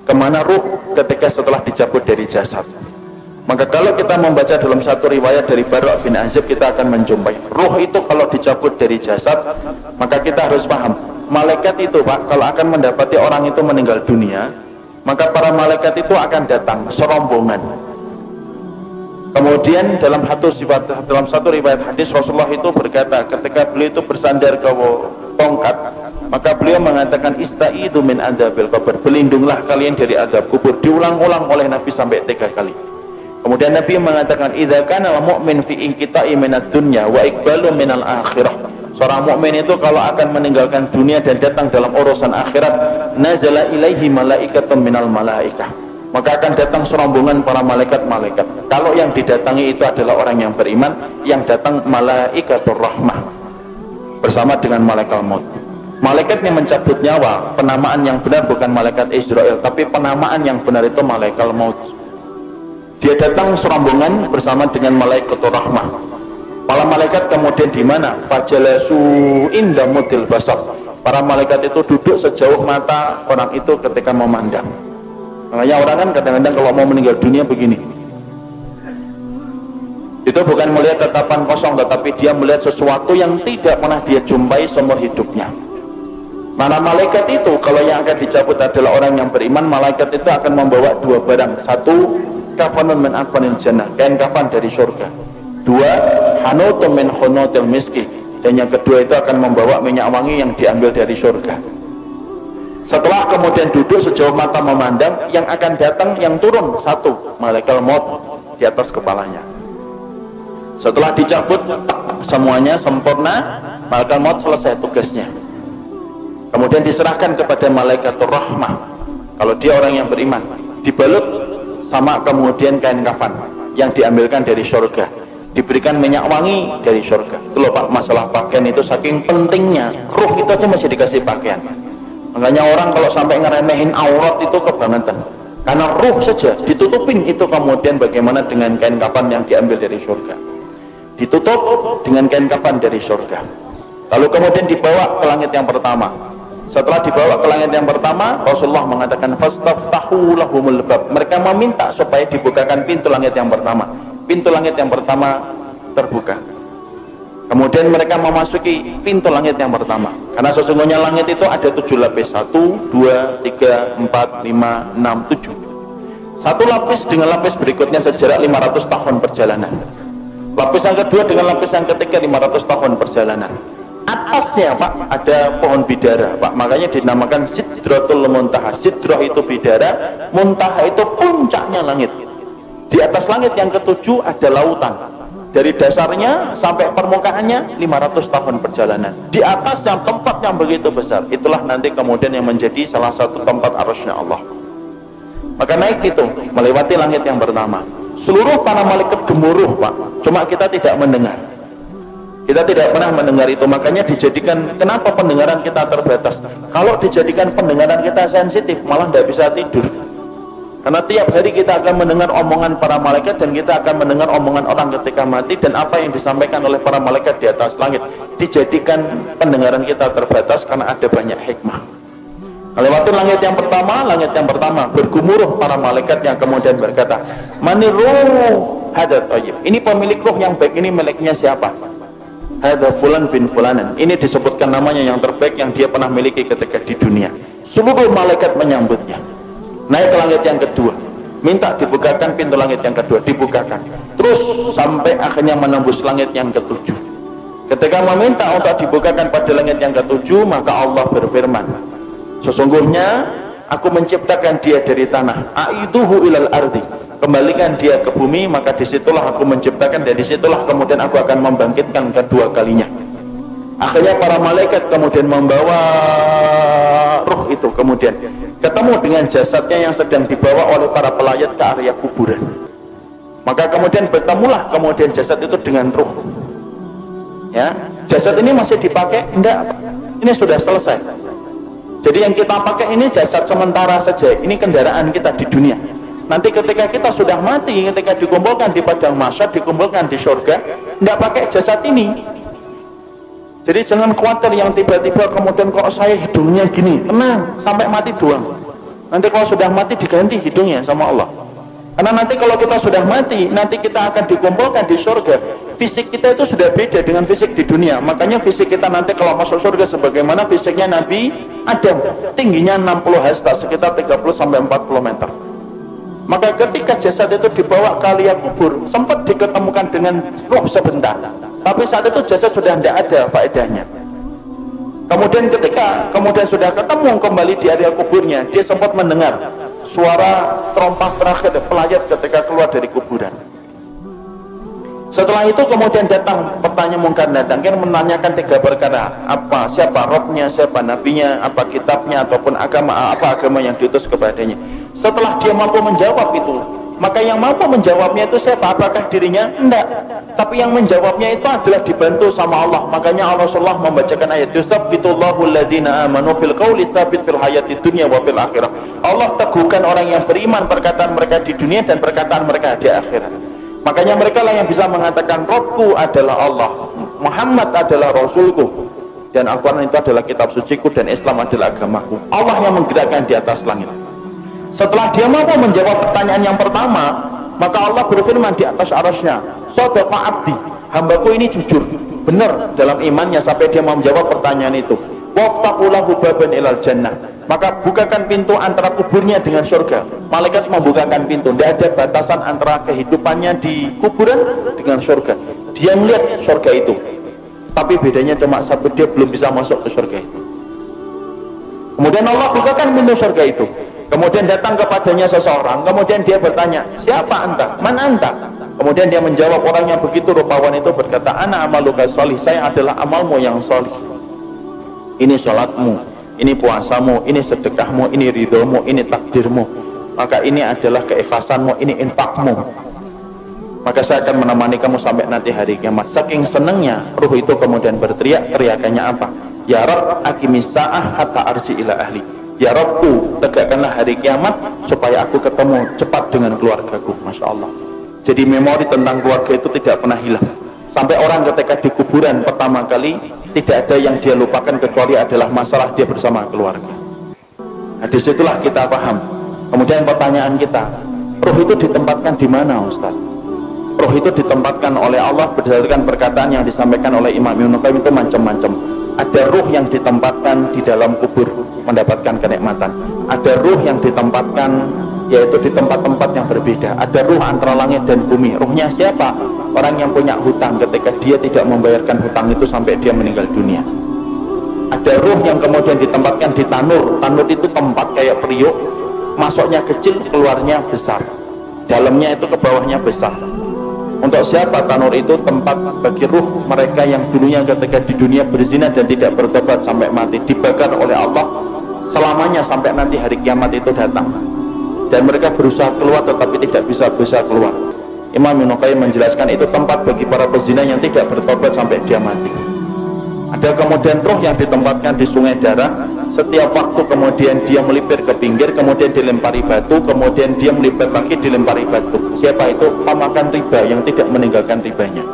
kemana ruh ketika setelah dicabut dari jasad. Maka kalau kita membaca dalam satu riwayat dari Bara' bin Azib, kita akan menjumpai ruh itu kalau dicabut dari jasad, maka kita harus paham, malaikat itu Pak, kalau akan mendapati orang itu meninggal dunia, maka para malaikat itu akan datang serombongan. Kemudian dalam satu riwayat hadis, Rasulullah itu berkata ketika beliau itu bersandar ke tongkat, maka beliau mengatakan istaidu min adzabil qabr, berlindunglah kalian dari azab kubur. Diulang-ulang oleh Nabi sampai 3 kali. Kemudian Nabi mengatakan idza kana al-mu'min fi inqita'i minad dunya wa iqbalu minal akhirah. Seorang mukmin itu kalau akan meninggalkan dunia dan datang dalam urusan akhirat, nazala ilaihi malaikatun minal malaikah, maka akan datang serombongan para malaikat-malaikat. Kalau yang didatangi itu adalah orang yang beriman, yang datang malaikatur rahmah bersama dengan malaikat maut. Malaikat yang mencabut nyawa, penamaan yang benar bukan malaikat Israel, tapi penamaan yang benar itu malaikat maut. Dia datang serombongan bersama dengan malaikatur rahmah. Para malaikat kemudian di mana? Fajalasu inda mudil basar. Para malaikat itu duduk sejauh mata orang itu ketika memandang. Makanya orang kan kadang-kadang kalau mau meninggal dunia begini. Itu bukan melihat tatapan kosong, tetapi dia melihat sesuatu yang tidak pernah dia jumpai seumur hidupnya. Mana malaikat itu kalau yang akan dicabut adalah orang yang beriman, malaikat itu akan membawa 2 barang. 1, kafanun min akfanil jannah, kain kafan dari surga. 2, hanutun min khunutil miski, dan yang kedua itu akan membawa minyak wangi yang diambil dari surga. Setelah kemudian duduk sejauh mata memandang, yang akan datang, yang turun 1, malaikat maut di atas kepalanya. Setelah dicabut semuanya sempurna, malaikat maut selesai tugasnya. Kemudian diserahkan kepada malaikatur rahmah. Kalau dia orang yang beriman, dibalut sama kemudian kain kafan yang diambilkan dari surga, diberikan minyak wangi dari surga. Itu loh Pak, masalah pakaian itu saking pentingnya. Ruh itu aja masih dikasih pakaian. Makanya orang kalau sampai ngeremehin aurat itu kebangetan, karena ruh saja ditutupin. Itu kemudian bagaimana dengan kain kafan yang diambil dari surga, ditutup dengan kain kafan dari surga, lalu kemudian dibawa ke langit yang pertama. Setelah dibawa ke langit yang pertama, Rasulullah mengatakan fastaftahu lahumul bab, mereka meminta supaya dibukakan pintu langit yang pertama. Pintu langit yang pertama terbuka. Kemudian mereka memasuki pintu langit yang pertama, karena sesungguhnya langit itu ada 7 lapis. 1, 2, 3, 4, 5, 6, 7. Satu lapis dengan lapis berikutnya sejarak 500 tahun perjalanan. Lapis yang kedua dengan lapis yang ketiga 500 tahun perjalanan. Atasnya Pak ada pohon bidara Pak, makanya dinamakan Sidratul Muntaha. Sidrah itu bidara, Muntaha itu puncaknya langit. Di atas langit yang ketujuh ada lautan, dari dasarnya sampai permukaannya 500 tahun perjalanan. Di atas yang tempat yang begitu besar, itulah nanti kemudian yang menjadi salah satu tempat arasy-Nya Allah. Maka naik itu melewati langit yang pertama. Seluruh para malaikat gemuruh Pak, cuma kita tidak mendengar. Kita tidak pernah mendengar itu. Makanya dijadikan, kenapa pendengaran kita terbatas? Kalau dijadikan pendengaran kita sensitif, malah tidak bisa tidur. Karena tiap hari kita akan mendengar omongan para malaikat, dan kita akan mendengar omongan orang ketika mati, dan apa yang disampaikan oleh para malaikat di atas langit. Dijadikan pendengaran kita terbatas karena ada banyak hikmah. Melewati langit yang pertama bergumuruh para malaikat yang kemudian berkata, maniruh hadat tayyib, ini pemilik ruh yang baik, ini miliknya siapa? Hadza fulan bin fulanan, ini disebutkan namanya yang terbaik yang dia pernah miliki ketika di dunia. Seluruh malaikat menyambutnya. Naik ke langit yang kedua, minta dibukakan pintu langit yang kedua, dibukakan. Terus sampai akhirnya menembus langit yang ketujuh. Ketika meminta untuk dibukakan pada langit yang ketujuh, maka Allah berfirman, sesungguhnya aku menciptakan dia dari tanah, aiduhu ilal ardi, kembalikan dia ke bumi, maka disitulah aku menciptakan, dan disitulah kemudian aku akan membangkitkan kedua kalinya. Akhirnya para malaikat kemudian membawa ruh itu, kemudian ketemu dengan jasadnya yang sedang dibawa oleh para pelayat ke area kuburan. Maka kemudian bertemulah kemudian jasad itu dengan ruh. Ya, jasad ini masih dipakai? Enggak, ini sudah selesai. Jadi yang kita pakai ini jasad sementara saja, ini kendaraan kita di dunia. Nanti ketika kita sudah mati, ketika dikumpulkan di padang mahsyar, dikumpulkan di surga, tidak pakai jasad ini. Jadi jangan khawatir yang tiba-tiba kemudian kok saya hidungnya gini, tenang, sampai mati doang. Nanti kalau sudah mati diganti hidungnya sama Allah. Karena nanti kalau kita sudah mati, nanti kita akan dikumpulkan di surga. Fisik kita itu sudah beda dengan fisik di dunia. Makanya fisik kita nanti kalau masuk surga sebagaimana fisiknya Nabi Adam, tingginya 60 hasta, sekitar 30-40 meter. Maka ketika jasad itu dibawa ke liang kubur, sempat diketemukan dengan roh sebentar, tapi saat itu jasad sudah tidak ada faedahnya. Kemudian ketika sudah ketemu kembali di area kuburnya, dia sempat mendengar suara terompah terakhir pelayat ketika keluar dari kuburan. Setelah itu kemudian datang pertanyaan mungkar nakir, menanyakan 3 perkara. Apa, siapa robnya, siapa nabinya, apa kitabnya, ataupun agama, apa agama yang diutus kepadanya. Setelah dia mampu menjawab itu, maka yang mampu menjawabnya itu siapa? Apakah dirinya? Enggak. Tapi yang menjawabnya itu adalah dibantu sama Allah. Makanya Rasulullah membacakan ayat yusabbitullahu alladhina amanu bil qawli tsabit fil hayati dunya wa fil akhirah. Allah teguhkan orang yang beriman perkataan mereka di dunia dan perkataan mereka di akhirat. Makanya mereka lah yang bisa mengatakan Rabbku adalah Allah, Muhammad adalah Rasulku, dan Al-Quran itu adalah kitab suciku, dan Islam adalah agamaku. Allah yang menggerakkan di atas langit. Setelah dia mampu menjawab pertanyaan yang pertama, maka Allah berfirman di atas arasnya, Shadaqa abdi, hambaku ini jujur, benar dalam imannya sampai dia mau menjawab pertanyaan itu. Waftahu lahu baban ilal jannah, maka bukakan pintu antara kuburnya dengan surga. Malaikat membukakan pintu, tidak ada batasan antara kehidupannya di kuburan dengan surga. Dia melihat surga itu, tapi bedanya cuma satu, dia belum bisa masuk ke surga itu. Kemudian Allah bukakan pintu surga itu. Kemudian datang kepadanya seseorang, kemudian dia bertanya, siapa anta? Mana anta? Kemudian dia menjawab, orang yang begitu rupawan itu berkata, ana amaluka sholih, saya adalah amalmu yang sholih. Ini sholatmu, ini puasamu, ini sedekahmu, ini ridhomu, ini takdirmu. Maka ini adalah keikhlasanmu, ini infakmu. Maka saya akan menemani kamu sampai nanti hari kiamat. Saking senangnya, ruh itu kemudian berteriak, teriakannya apa? Ya Rabb, aqimis sa'ah hatta arji ila ahli. Ya Rabbku, tegakkanlah hari kiamat supaya aku ketemu cepat dengan keluargaku. Masya Allah. Jadi memori tentang keluarga itu tidak pernah hilang. Sampai orang ketika di kuburan pertama kali, tidak ada yang dia lupakan kecuali adalah masalah dia bersama keluarga. Nah, disitulah kita paham. Kemudian pertanyaan kita, ruh itu ditempatkan di mana, Ustaz? Ruh itu ditempatkan oleh Allah berdasarkan perkataan yang disampaikan oleh Imam Ibnu Qayyim itu macam-macam. Ada ruh yang ditempatkan di dalam kubur mendapatkan kenikmatan. Ada ruh yang ditempatkan yaitu di tempat-tempat yang berbeda. Ada ruh antara langit dan bumi. Ruhnya siapa? Orang yang punya hutang ketika dia tidak membayarkan hutang itu sampai dia meninggal dunia. Ada ruh yang kemudian ditempatkan di tanur. Tanur itu tempat kayak periuk, masuknya kecil, keluarnya besar. Dalamnya itu ke bawahnya besar. Untuk siapa tanur itu? Tempat bagi ruh mereka yang dulunya ketika di dunia berzina dan tidak bertobat sampai mati, dibakar oleh Allah selamanya sampai nanti hari kiamat itu datang. Dan mereka berusaha keluar tetapi tidak bisa keluar. Imam Ibnu Qayyim menjelaskan itu tempat bagi para pezina yang tidak bertobat sampai dia mati. Ada kemudian ruh yang ditempatkan di sungai darah. Setiap waktu kemudian dia melipir ke pinggir, kemudian dilempari batu, kemudian dia melipir lagi, dilempari batu. Siapa itu? Pemakan riba yang tidak meninggalkan ribanya.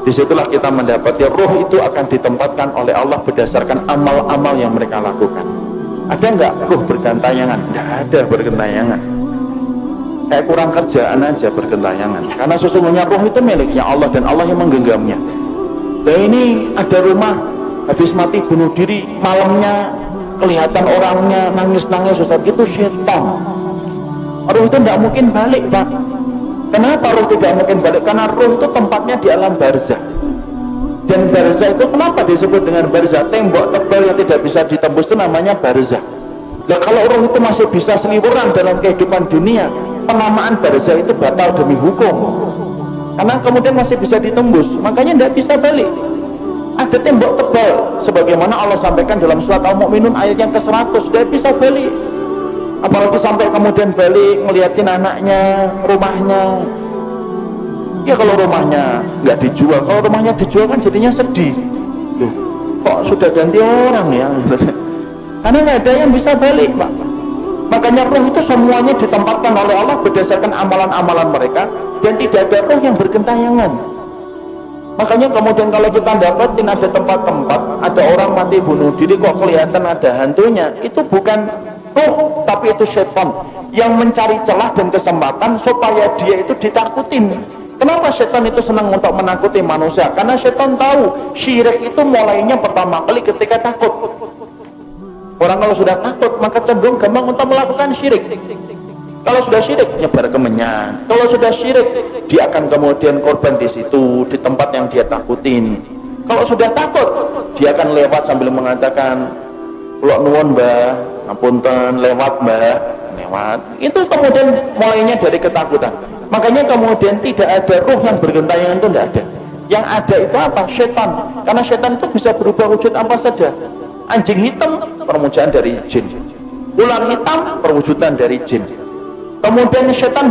Disitulah kita mendapati ruh itu akan ditempatkan oleh Allah berdasarkan amal-amal yang mereka lakukan. Ada enggak ruh bergentayangan? Tidak ada bergentayangan. Kayak kurang kerjaan aja bergentayangan. Karena sesungguhnya ruh itu miliknya Allah dan Allah yang menggenggamnya. Dan ini ada rumah habis mati bunuh diri, malamnya kelihatan orangnya nangis-nangis, Ustaz, itu setan. Ruh itu tidak mungkin balik, Pak. Kenapa ruh tidak mungkin balik? Karena ruh itu tempatnya di alam barzah. Dan barzah itu kenapa disebut dengan barzah? Tembok tebal yang tidak bisa ditembus itu namanya barzah. Nah, kalau ruh itu masih bisa seliweran dalam kehidupan dunia, penamaan barzah itu batal demi hukum. Karena kemudian masih bisa ditembus, makanya tidak bisa balik. Ada tembok tebal sebagaimana Allah sampaikan dalam surat Al-Mu'minun ayat yang ke-100, tidak bisa balik. Apalagi sampai kemudian balik ngeliatin anaknya, rumahnya. Ya kalau rumahnya nggak dijual, kalau rumahnya dijual kan jadinya sedih. Loh, kok sudah ganti orang ya? Karena nggak ada yang bisa balik, Pak. Makanya ruh itu semuanya ditempatkan oleh Allah berdasarkan amalan-amalan mereka, dan tidak ada ruh yang bergentayangan. Makanya kemudian kalau kita dapatin ada tempat-tempat, ada orang mati bunuh diri kok kelihatan ada hantunya, itu bukan ruh, tapi itu setan yang mencari celah dan kesempatan supaya dia itu ditakutin. Kenapa setan itu senang untuk menakuti manusia? Karena setan tahu syirik itu mulainya pertama kali ketika takut. Orang kalau sudah takut maka cenderung gampang untuk melakukan syirik. Kalau sudah syirik nyebar kemenyan. Kalau sudah syirik dia akan kemudian korban di situ, di tempat yang dia takutin. Kalau sudah takut dia akan lewat sambil mengatakan, "Kula nuwun Mbah, ngapunten, lewat Mbah." Lewat. Itu kemudian mulainya dari ketakutan. Makanya kemudian tidak ada ruh yang bergentayangan, itu tidak ada. Yang ada itu apa? Setan. Karena setan itu bisa berubah wujud apa saja. Anjing hitam perwujudan dari jin, ular hitam perwujudan dari jin. Kemudian setan